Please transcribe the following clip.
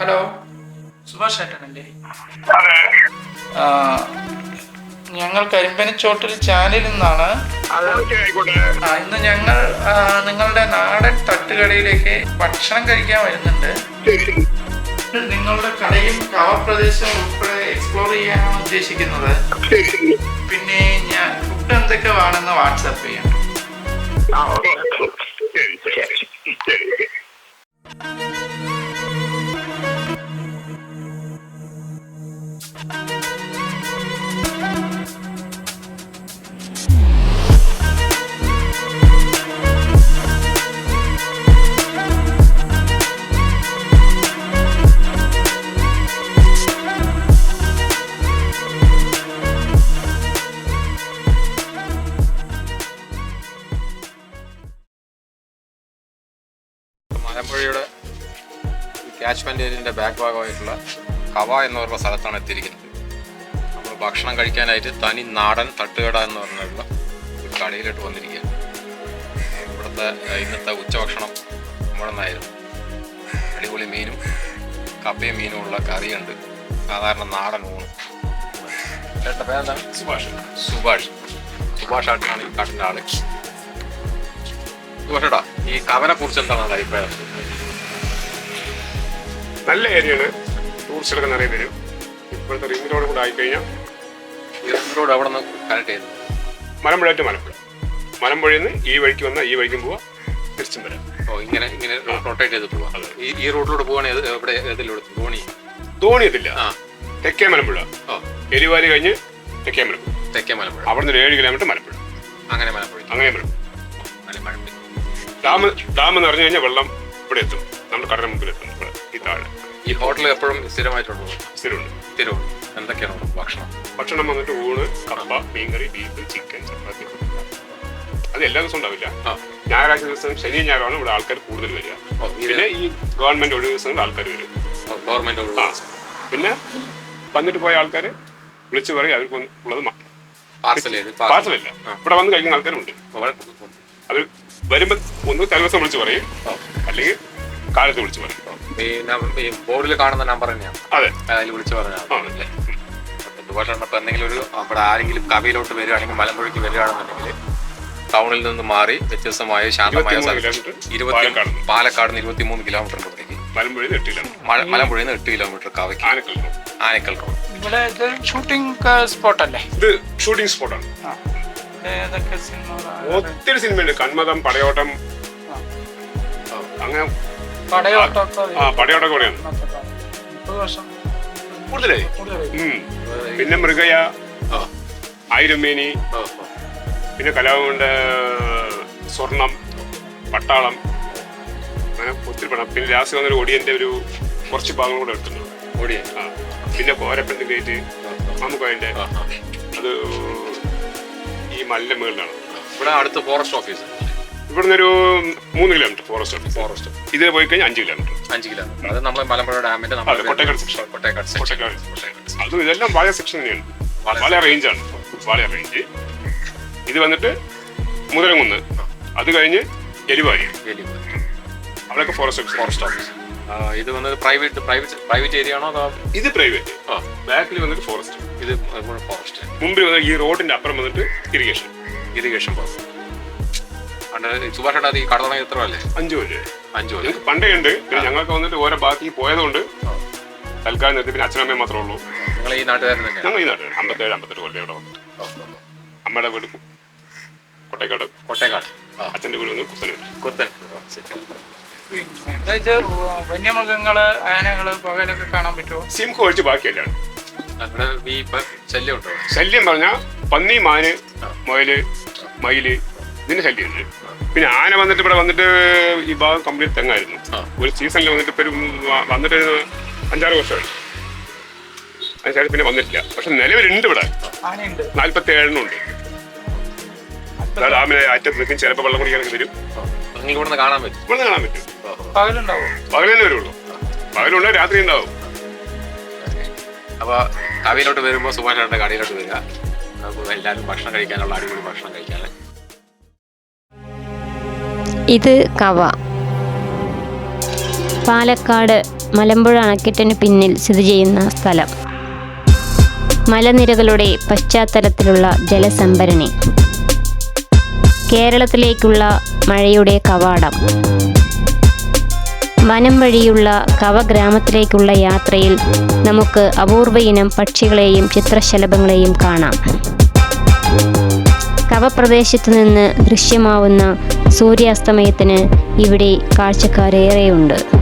Hello, Subhash ചേട്ടനല്ലേ? ഞങ്ങൾ കരിമ്പനച്ചോട്ടിൽ ചാനലിൽ നിന്നാണ്. ഇന്ന് ഞങ്ങൾ നിങ്ങളുടെ നാടൻ തട്ടുകടയിലേക്ക് ഭക്ഷണം കഴിക്കാൻ വരുന്നുണ്ട്. നിങ്ങളുടെ കടയും കവപ്രദേശവും ഉൾപ്പെടെ എക്സ്പ്ലോർ ചെയ്യാനാണ് ഉദ്ദേശിക്കുന്നത്. പിന്നെ ഞാൻ ഫുഡ് എന്തൊക്കെ വേണമെന്ന് വാട്സാപ്പ് ചെയ്യാം. മലമ്പുഴയുടെ ക്യാച്ച്മെൻ്റ് ഏരിയൻ്റെ ബാക്ക് ഭാഗമായിട്ടുള്ള കവ എന്ന് പറയുന്ന സ്ഥലത്താണ് എത്തിയിരിക്കുന്നത്. നമ്മൾ ഭക്ഷണം കഴിക്കാനായിട്ട് തനി നാടൻ തട്ടുകട എന്ന് പറഞ്ഞുള്ള ഒരു കടയിലോട്ട് വന്നിരിക്കുകയാണ്. ഇവിടുത്തെ ഇന്നത്തെ ഉച്ചഭക്ഷണം ഇവിടെ നിന്നായിരുന്നു. അടിപൊളി മീനും കപ്പയും മീനും ഉള്ള കറിയുണ്ട്, സാധാരണ നാടൻ ഊണ്. ചേട്ടൻ്റെ പേരെന്താണ്? സുഭാഷായിട്ടാണ് ഈ കാട്ടിൻ്റെ ആള്. സുഭാഷേട്ടാ, ഈ കവനെ കുറിച്ച് എന്താണ് അഭിപ്രായം? നല്ല ഏരിയയാണ്, ടൂറിസ്റ്റുകളൊക്കെ നിറയെ വരും. ഇപ്പോഴത്തെ റിംഗ് റോഡ് കൂടെ ആയിക്കഴിഞ്ഞാൽ ഈ റിംഗ് റോഡ് എവിടെ നിന്ന് കണക്ട് ചെയ്തു? മലമ്പുഴ ടു മലമ്പുഴയിൽ നിന്ന് ഈ വഴിക്ക് വന്നാൽ ഈ വഴിക്കും പോവാം, തിരിച്ചും വരാം. ഇങ്ങനെ റൊട്ടേറ്റ് ചെയ്ത് പോവാം. ഈ റൂട്ടിലൂടെ പോവാണെങ്കിൽ എവിടെ ഏതിലൂടെ? ധോണി എത്തില്ല, തെക്കേ മലമ്പുഴ. എലിവാലി കഴിഞ്ഞ് തെക്കേ മലമ്പുഴ. അവിടെ നിന്ന് 7 കിലോമീറ്റർ മലമ്പുഴ. അങ്ങനെ മലമ്പുഴ ഡാം എന്ന് പറഞ്ഞു കഴിഞ്ഞാൽ വെള്ളം ഇവിടെ എത്തും, നമ്മുടെ കടലിന് മുമ്പിൽ എത്തും. ഈ താഴെ ഈ ഹോട്ടൽ എപ്പോഴും സ്ഥിരമായിട്ടുള്ളത്? സ്ഥിരമുണ്ട്. എന്തൊക്കെയാണ് ഭക്ഷണം വന്നിട്ട് ഊണ്, കപ്പ, മീൻകറി, ബീഫ്, ചിക്കൻ, ചപ്പാത്തി. അത് എല്ലാ ദിവസവും ഉണ്ടാവില്ല. ഞായറാഴ്ച ദിവസം ശനി ഞായറാണ് ഇവിടെ ആൾക്കാർ കൂടുതൽ വരിക. പിന്നെ ഈ ഗവൺമെന്റ് ഒഴിവ് ദിവസങ്ങളിൽ ആൾക്കാർ വരും. പിന്നെ വന്നിട്ട് പോയ ആൾക്കാർ വിളിച്ചു പറയും അവർക്ക് ഉള്ളത് പാർസലില്ല. ഇവിടെ വന്ന് കഴിക്കുന്ന ആൾക്കാരുണ്ട്. അത് വരുമ്പോ ഒന്ന് തലേദിവസം വിളിച്ചു പറയും, അല്ലെങ്കിൽ കാലത്ത് വിളിച്ചു പറയും. ബോർഡിൽ കാണുന്ന നമ്പർ തന്നെയാണ്. അതെ, അതിൽ വിളിച്ചു പറഞ്ഞാൽ എന്തെങ്കിലും ഒരു അവിടെ ആരെങ്കിലും കവയിലോട്ട് വരികയാണെങ്കിൽ, മലമ്പുഴയ്ക്ക് വരികയാണെന്നുണ്ടെങ്കിൽ ടൗണിൽ നിന്ന് മാറി വ്യത്യസ്തമായ ശാന്തമായ പാലക്കാട് 23 കിലോമീറ്റർ മലമ്പുഴയിൽ 8 കിലോമീറ്റർ കവയ്ക്ക് ആനക്കൽ റോഡ്. ഇവിടെ ഇത് ഷൂട്ടിംഗ് സ്പോട്ടല്ലേ? ഇത് ഷൂട്ടിംഗ് സ്പോട്ടാണ്. ഒത്തിരി സിനിമയുണ്ട്. കന്മതം, പടയോട്ടം, അങ്ങനെ പടയോട്ടം കൂടെയാണ് കൂടുതലായി. പിന്നെ മൃഗയ, ആയിരമേനി, പിന്നെ കലാഭവന്റെ സ്വർണം, പട്ടാളം, അങ്ങനെ ഒത്തിരി പടം. പിന്നെ ലാസ്റ്റ് വന്നൊരു ഒടിയന്റെ ഒരു കുറച്ച് ഭാഗങ്ങൾ കൂടെ എടുത്തിട്ടുണ്ട്. ഒടിയൻ, പിന്നെ കോരപ്പന്റെ ഗേറ്റ്, മാമുക്കോയന്റെ, അത് ഈ മലിന്റെ മുകളിലാണ്. ഇവിടെ അടുത്ത് ഫോറസ്റ്റ് ഓഫീസ്. ഇവിടുന്ന് ഒരു 3 കിലോമീറ്റർ ഫോറസ്റ്റ്. ഇതിൽ പോയി കഴിഞ്ഞാൽ 5 കിലോമീറ്റർ. അത് നമ്മൾ മലമ്പുഴ ഡാമിന്റെ കൊട്ടേക്കാട് സെക്ഷൻ. അതും ഇതെല്ലാം വാഴ സെക്ഷൻ തന്നെയാണ്. വാഴ റേഞ്ചാണ്. ഇത് വന്നിട്ട് മുതലങ്കുന്ന്, അത് കഴിഞ്ഞ് എലിവാലി, അവിടെയൊക്കെ ഫോറസ്റ്റ് ഓഫീസ്. ഇത് വന്നത് പ്രൈവറ്റ് ഏരിയ ആണോ? ഇത് പ്രൈവറ്റ്. ബാക്കിൽ വന്നിട്ട് ഫോറസ്റ്റ്. ഇത് ഫോറസ്റ്റ്. മുമ്പിൽ വന്നിട്ട് ഈ റോഡിന്റെ അപ്പുറം വന്നിട്ട് ഇറിഗേഷൻ സുഭാഷേട്ടാ, ഈ കട തുടങ്ങി എത്ര അല്ലേ? 5 കൊല്ലം. ഞങ്ങൾക്ക് പണ്ടേ ഉണ്ട്. പിന്നെ ഞങ്ങൾക്ക് വന്നിട്ട് ഓരോ ബാക്കി പോയതുകൊണ്ട് തൽക്കാലം നിർത്തി. പിന്നെ അച്ഛനമ്മയും മാത്രമേ ഉള്ളൂ. നിങ്ങൾ ഈ നാട്ടുകാരൻ തന്നെ? ഞങ്ങൾ ഈ നാട്ടുകാർ 57-58 കൊല്ലം ഇവിടെ വന്നിട്ട്. അമ്മയുടെ വീട് കൊട്ടേക്കാട്. അച്ഛൻ്റെ വീട് വന്ന് കുത്തൻ. വന്യമൃഗങ്ങള്, ആനകള്, പകലൊക്കെ കാണാൻ പറ്റുമോ? സിംഹം ഒഴിച്ച് ബാക്കിയല്ലാണ്. ശല്യം പറഞ്ഞാൽ പന്നി, മാന്, മുയല്, മയില്, ഇതിന്റെ ശല്യമുണ്ട്. പിന്നെ ആന വന്നിട്ട് ഇവിടെ വന്നിട്ട് ഈ ഭാഗം കംപ്ലീറ്റ് തെങ്ങായിരുന്നു. ഒരു സീസണിൽ വന്നിട്ട് വന്നിട്ട് 5-6 വർഷമായി. അതിനുശേഷം പിന്നെ വന്നിട്ടില്ല. പക്ഷെ നിലവിലുണ്ട് ഇവിടെ 47 ഡാമിനെ അറ്റത്ത് നിൽക്കും. ചിലപ്പോൾ വെള്ളം കുടിക്കാനൊക്കെ വരും. ഇവിടുന്ന് കാണാൻ പറ്റും. പകൽ തന്നെ വരുള്ളൂ. പകലുണ്ട്, രാത്രി ഉണ്ടാവും. അപ്പൊ കവയിലോട്ട് വരുമ്പോൾ സുഭാഷേട്ടന്റെ കടയിലോട്ട് വരിക. നമുക്ക് എല്ലാവരും ഭക്ഷണം കഴിക്കാനുള്ള അടിപൊളി ഭക്ഷണം കഴിക്കാൻ. ഇത് കവ, പാലക്കാട് മലമ്പുഴ അണക്കെട്ടിന് പിന്നിൽ സ്ഥിതി ചെയ്യുന്ന സ്ഥലം. മലനിരകളുടെ പശ്ചാത്തലത്തിലുള്ള ജലസംഭരണി. കേരളത്തിലേക്കുള്ള മഴയുടെ കവാടം. വനം വഴിയുള്ള കവ ഗ്രാമത്തിലേക്കുള്ള യാത്രയിൽ നമുക്ക് അപൂർവ ഇനം പക്ഷികളെയും ചിത്രശലഭങ്ങളെയും കാണാം. കവ പ്രദേശത്തു നിന്ന് ദൃശ്യമാവുന്ന സൂര്യാസ്തമയത്തിന് ഇവിടെ കാഴ്ചക്കാരേറെയുണ്ട്.